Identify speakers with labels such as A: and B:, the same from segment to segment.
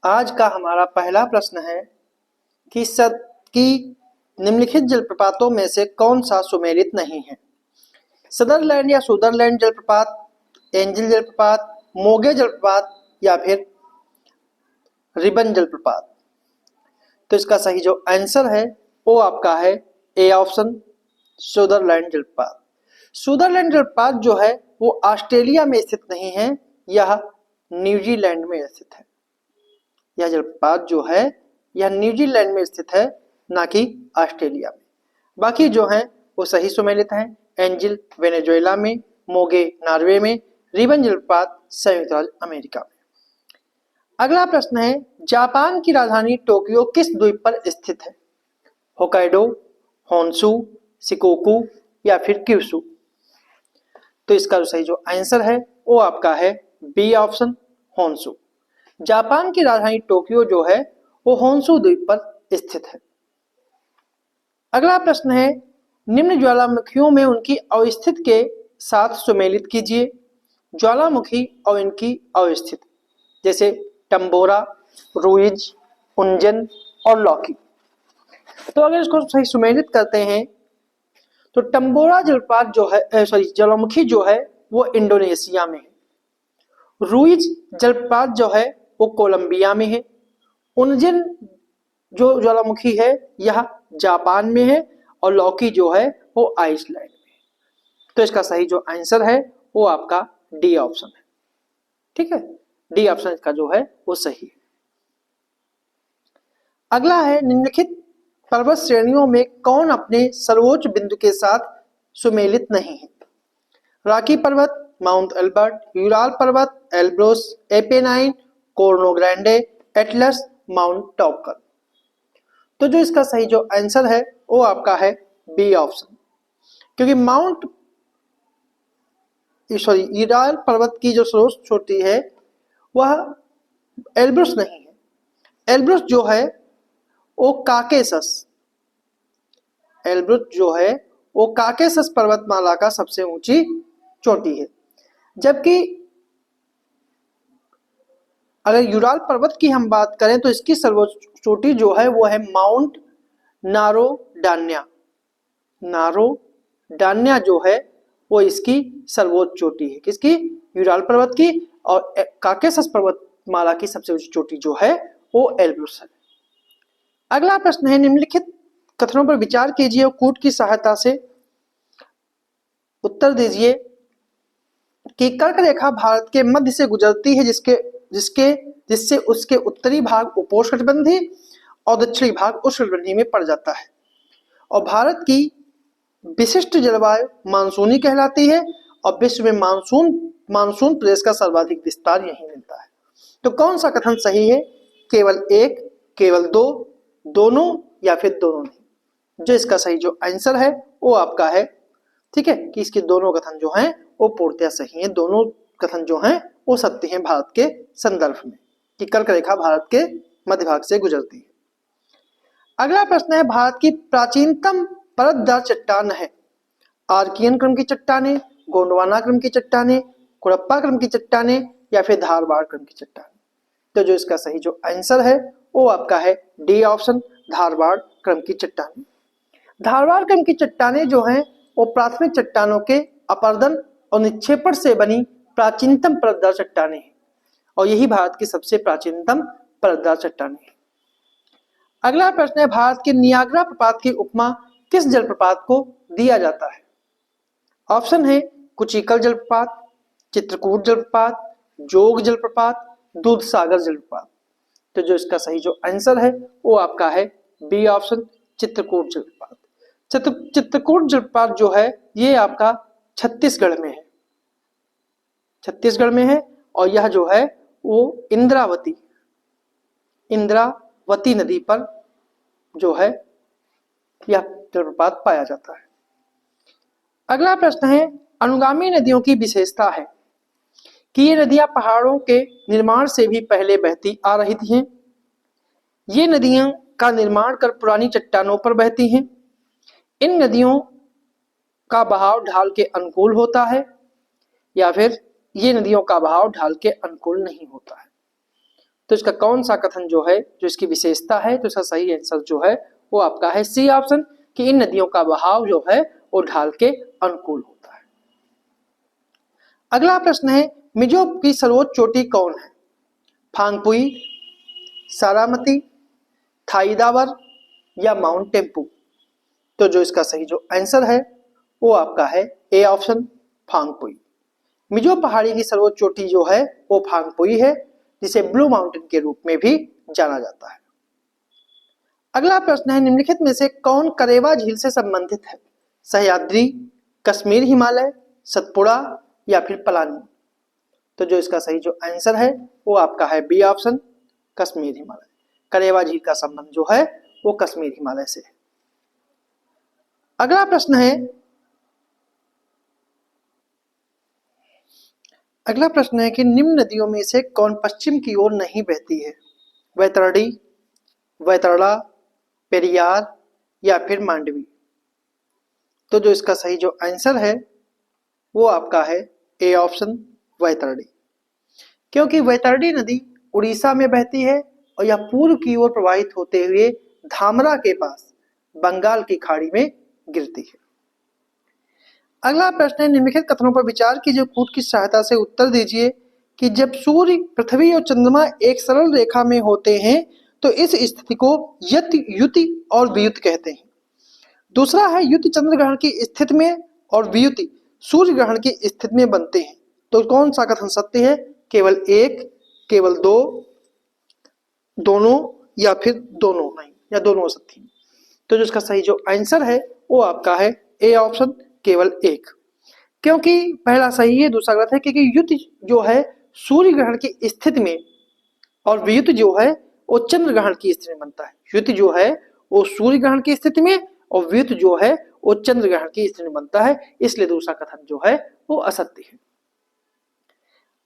A: आज का हमारा पहला प्रश्न है कि कि निम्नलिखित जलप्रपातों में से कौन सा सुमेलित नहीं है। सदरलैंड या सुदरलैंड जलप्रपात, एंजिल जलप्रपात, मोगे जलप्रपात या फिर रिबन जलप्रपात। तो इसका सही जो आंसर है वो आपका है ए ऑप्शन, सुदरलैंड जलप्रपात। सुदरलैंड जलप्रपात जो है वो ऑस्ट्रेलिया में स्थित नहीं है, यह न्यूजीलैंड में स्थित है। यह जलप्रपात जो है यह न्यूजीलैंड में स्थित है, ना कि ऑस्ट्रेलिया में। बाकी जो हैं वो सही सुमेलित हैं। एंजिल वेनेजुएला में, मोगे नॉर्वे में, रिबन जलप्रपात संयुक्त राज्य अमेरिका में। अगला प्रश्न है, जापान की राजधानी टोक्यो किस द्वीप पर स्थित है? होकाइडो, होन्शु, शिकोकू या फिर क्यूशु। तो इसका सही जो आंसर है वो आपका है बी ऑप्शन, होन्शु। जापान की राजधानी टोक्यो जो है वो होन्शु द्वीप पर स्थित है। अगला प्रश्न है, निम्न ज्वालामुखियों में उनकी अवस्थिति के साथ सुमेलित कीजिए। ज्वालामुखी और इनकी अवस्थिति, जैसे टम्बोरा, रुइज, उंजन और लॉकी। तो अगर इसको सही सुमेलित करते हैं तो टम्बोरा जलप्रपात जो है ज्वालामुखी जो है वो इंडोनेशिया में है। रुइज जलप्रपात जो है वो कोलंबिया में है। उंजन जो ज्वालामुखी है यह जापान में है और लॉकी जो है वो आइसलैंड में है। तो इसका सही जो आंसर है वो आपका डी ऑप्शन है। ठीक है, डी ऑप्शन का जो है वो सही है। अगला है, निम्नलिखित पर्वत श्रेणियों में कौन अपने सर्वोच्च बिंदु के साथ सुमेलित नहीं है? रॉकी पर्वत, माउंट एल्बर्ट, यूराल पर्वत, Elbrus, Apennine, Corno Grande, Atlas, Mount Toubkal. तो जो इसका सही जो आंसर है वो आपका है बी ऑप्शन, क्योंकि यूराल पर्वत की जो सर्वोच्च चोटी है वह एल्ब्रुस नहीं है। एल्ब्रुस जो है वो काकेसस पर्वतमाला का सबसे ऊंची चोटी है। जबकि अगर यूराल पर्वत की हम बात करें तो इसकी सर्वोच्च चोटी जो है वो है माउंट नारो डान्या जो है वो इसकी सर्वोच्च चोटी है। किसकी? यूराल पर्वत की। और काकेसस पर्वतमाला की सबसे ऊंची चोटी जो है वो एल्ब्रुस है। अगला प्रश्न है, निम्नलिखित कथनों पर विचार कीजिए और कूट की सहायता से उत्तर दीजिए कि कर्क रेखा भारत के मध्य से गुजरती है, जिससे उसके उत्तरी भाग उपोष्णकटिबंधीय और दक्षिणी भाग उष्णकटिबंधीय में पड़ जाता है। और भारत की विशिष्ट जलवायु मानसूनी कहलाती है और विश्व में मानसून प्रदेश का सर्वाधिक विस्तार यहीं मिलता है। तो कौन सा कथन सही है? केवल एक, केवल दो, दोनों या फिर दोनों नहीं। जो इसका सही जो आंसर है वो आपका है, ठीक है, कि इसके दोनों कथन जो हैं वो पूर्णतः सही हैं। दोनों कथन जो हैं वो सत्य हैं भारत के संदर्भ में, कि कर्क रेखा भारत के मध्य भाग से गुजरती है। अगला प्रश्न है, भारत की प्राचीनतम परतदार चट्टान है? आर्कियन क्रम की चट्टानें, गोंडवाना क्रम की चट्टानें, कुड़प्पा क्रम की चट्टानें या फिर धारवाड़ क्रम की चट्टानें। तो जो इसका सही जो आंसर है वो आपका है डी ऑप्शन, धारवाड़ क्रम की चट्टानें। धारवाड़ क्रम की चट्टानें जो हैं वो प्राथमिक चट्टानों के अपरदन और निक्षेपण से बनी प्राचीनतम परतदार चट्टानें हैं और यही भारत की सबसे प्राचीनतम परतदार चट्टानें हैं। अगला प्रश्न है, भारत के नियाग्रा प्रपात की उपमा किस जलप्रपात को दिया जाता है? ऑप्शन है कुचिकल जलप्रपात, चित्रकूट जलप्रपात, जोग जलप्रपात, दूधसागर जलप्रपात। तो जो इसका सही जो आंसर है वो आपका है बी ऑप्शन, चित्रकूट जलप्रपात। चित्रकूट जलप्रपात जो है ये आपका छत्तीसगढ़ में है और यह जो है वो इंद्रावती नदी पर जो है यह जलप्रपात पाया जाता है। अगला प्रश्न है, अनुगामी नदियों की विशेषता है कि ये नदियां पहाड़ों के निर्माण से भी पहले बहती आ रही थी। ये नदियां का निर्माण कर पुरानी चट्टानों पर बहती हैं। इन नदियों का बहाव ढाल के अनुकूल होता है या फिर ये नदियों का बहाव ढाल के अनुकूल नहीं होता है। तो इसका कौन सा कथन जो है, जो इसकी विशेषता है, तो इसका सही आंसर जो है वो आपका है सी ऑप्शन, कि इन नदियों का बहाव जो है वो ढाल के अनुकूल होता है। अगला प्रश्न है, मिजो की सर्वोच्च चोटी कौन है? फांगपुई, सारामती, थाईदावर या माउंट टेम्पू? तो जो इसका सही जो आंसर है वो आपका है ए ऑप्शन, फांगपुई। मिजो पहाड़ी की सर्वोच्च चोटी जो है वो फांगपुई है, जिसे ब्लू माउंटेन के रूप में भी जाना जाता है। अगला प्रश्न है, निम्नलिखित में से कौन करेवा झील से संबंधित है? सह्याद्री, कश्मीर हिमालय, सतपुड़ा या फिर पलानी? तो जो इसका सही जो आंसर है वो आपका है बी ऑप्शन, कश्मीर हिमालय। करेवा झील का संबंध जो है वो कश्मीर हिमालय से है। अगला प्रश्न है, कि निम्न नदियों में से कौन पश्चिम की ओर नहीं बहती है? वैतरणी, वैतरणा, पेरियार या फिर मांडवी? तो जो इसका सही जो आंसर है वो आपका है ए ऑप्शन, वैतरणी। क्योंकि वैतरणी नदी उड़ीसा में बहती है और यह पूर्व की ओर प्रवाहित होते हुए धामरा के पास बंगाल की खाड़ी में गिरती है। अगला प्रश्न है, निम्नलिखित कथनों पर विचार कीजिए, कूट की सहायता से उत्तर दीजिए कि जब सूर्य, पृथ्वी और चंद्रमा एक सरल रेखा में होते हैं तो इस स्थिति को युति और वियुति कहते हैं। दूसरा है, युति चंद्र ग्रहण की स्थिति में और वियुति सूर्य ग्रहण की स्थिति में बनते हैं, तो कौन सा कथन सत्य है? केवल एक, केवल दो, दोनों या फिर दोनों नहीं, या दोनों सत्य? तो जो इसका सही जो आंसर है वो आपका है ए ऑप्शन, केवल एक। क्योंकि पहला सही है, दूसरा गलत है, क्योंकि युति जो है सूर्य ग्रहण की स्थिति में और वियुति जो है वो चंद्र ग्रहण की स्थिति में बनता है। युति जो है वो सूर्य ग्रहण की स्थिति में और वियुति जो है वो चंद्र ग्रहण की स्थिति में बनता है, इसलिए दूसरा कथन जो है वो असत्य है।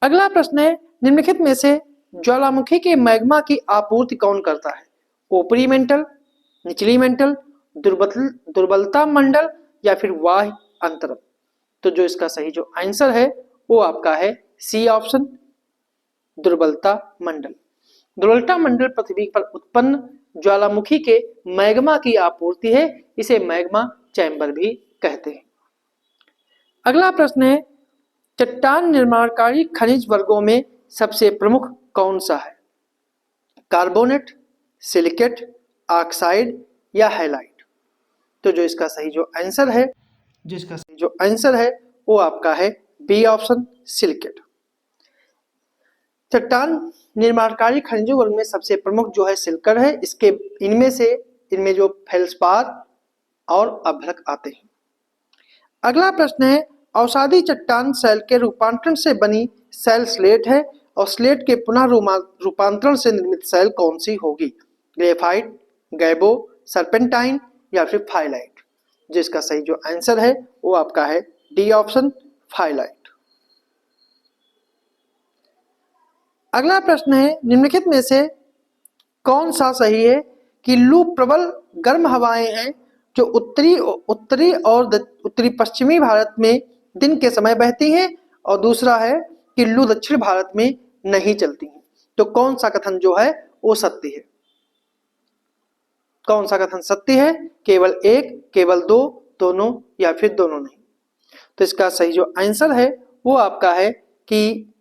A: अगला प्रश्न है, निम्नलिखित में से ज्वालामुखी के मैग्मा की आपूर्ति कौन करता है? ऊपरी मेंटल, निचली मेंटल, दुर्बलता मंडल या फिर वाह्य अंतरम? तो जो इसका सही जो आंसर है वो आपका है सी ऑप्शन, दुर्बलता मंडल। दुर्बलता मंडल पृथ्वी पर उत्पन्न ज्वालामुखी के मैग्मा की आपूर्ति है, इसे मैग्मा चैम्बर भी कहते हैं। अगला प्रश्न है, चट्टान निर्माणकारी खनिज वर्गों में सबसे प्रमुख कौन सा है? कार्बोनेट, सिलिकेट, ऑक्साइड या हैलाइट? तो जो इसका सही जो आंसर है, वो आपका है बी ऑप्शन, सिलिकेट। चट्टान निर्माणकारी खनिजों वर्ग में सबसे प्रमुख जो है सिलिकट है। इनमें जो फेल्सपार और अभ्रक आते हैं। अगला प्रश्न है, अवसादी चट्टान सेल के रूपांतरण से बनी सेल स्लेट है और स्लेट के पुनः रूपांतरण से निर्मित सेल कौन सी होगी? ग्रेफाइट, गैबो, सर्पेंटाइन या फिर फाइलाइट? जिसका सही जो आंसर है वो आपका है डी ऑप्शन, फाइलाइट। अगला प्रश्न है, निम्नलिखित में से कौन सा सही है कि लू प्रबल गर्म हवाएं हैं जो उत्तरी और उत्तरी पश्चिमी भारत में दिन के समय बहती हैं, और दूसरा है कि लू दक्षिण भारत में नहीं चलती हैं? तो कौन सा कथन जो है वो सत्य है? कौन सा कथन सत्य है? केवल एक, केवल दो, दोनों या फिर दोनों नहीं? तो इसका सही जो आंसर है वो आपका है कि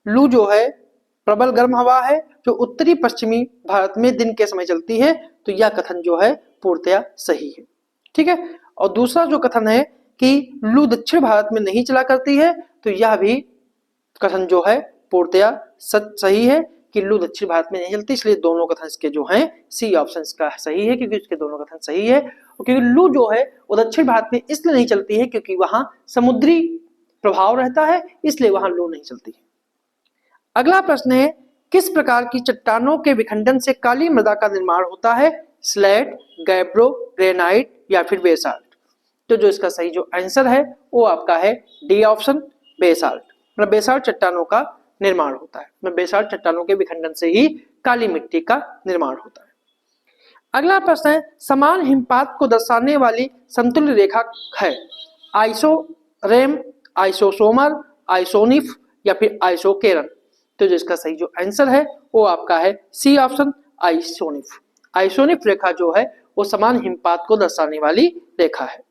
A: लू जो है प्रबल गर्म हवा है जो उत्तरी पश्चिमी भारत में दिन के समय चलती है, तो यह कथन जो है पूर्णतया सही है। ठीक है। और दूसरा जो कथन है कि लू दक्षिण भारत में नहीं चला करती है, तो यह भी कथन जो है पूर्णतया सही है कि लू दक्षिण भारत में नहीं चलती, इसलिए दोनों कथन इसके जो हैं सी ऑप्शन का सही है, क्योंकि इसके दोनों कथन सही है। और क्योंकि लू जो है वो दक्षिण भारत में इसलिए नहीं चलती है क्योंकि वहां समुद्री प्रभाव रहता है, इसलिए वहां लू नहीं चलती है। अगला प्रश्न है, किस प्रकार की चट्टानों के विखंडन से काली मृदा का निर्माण होता है? स्लेट, गैब्रो, ग्रेनाइट या फिर बेसाल्ट? तो जो इसका सही जो आंसर है वो आपका है डी ऑप्शन, बेसाल्ट। मतलब बेसाल्ट चट्टानों का निर्माण होता है, मतलब बेसाल्ट चट्टानों के विखंडन से ही काली मिट्टी का निर्माण होता है। अगला प्रश्न है, समान हिमपात को दर्शाने वाली समतुल्य रेखा है? आइसोरेम, आइसोसोमर, आइसोनिफ या फिर आइसोकेरन? तो जो इसका सही जो आंसर है वो आपका है सी ऑप्शन, आइसोनिफ। आइसोनिफ रेखा जो है वो समान हिमपात को दर्शाने वाली रेखा है।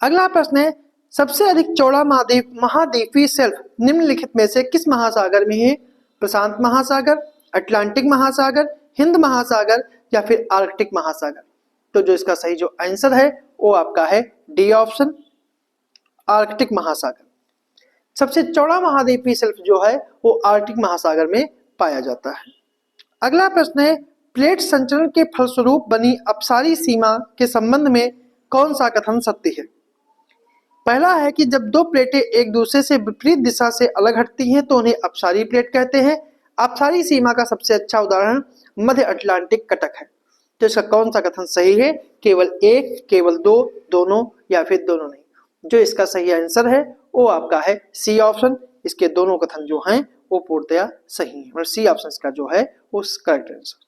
A: अगला प्रश्न है, सबसे अधिक चौड़ा महाद्वीपीय शेल्फ निम्नलिखित में से किस महासागर में है? प्रशांत महासागर, अटलांटिक महासागर, हिंद महासागर या फिर आर्कटिक महासागर? तो जो इसका सही जो आंसर है वो आपका है डी ऑप्शन, आर्कटिक महासागर। सबसे चौड़ा महाद्वीपीय शेल्फ जो है वो आर्कटिक महासागर में पाया जाता है। अगला प्रश्न है, प्लेट संचरण के फलस्वरूप बनी अपसारी सीमा के संबंध में कौन सा कथन सत्य है? पहला है कि जब दो प्लेटें एक दूसरे से विपरीत दिशा से अलग हटती हैं तो उन्हें अपसारी प्लेट कहते हैं। अपसारी सीमा का सबसे अच्छा उदाहरण मध्य अटलांटिक कटक है। तो इसका कौन सा कथन सही है? केवल एक, केवल दो, दोनों या फिर दोनों नहीं? जो इसका सही आंसर है वो आपका है सी ऑप्शन। इसके दोनों कथन जो हैं वो पूर्णतया सही है और सी ऑप्शन का जो है वो करेक्ट आंसर।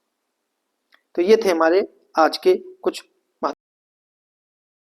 A: तो ये थे हमारे आज के कुछ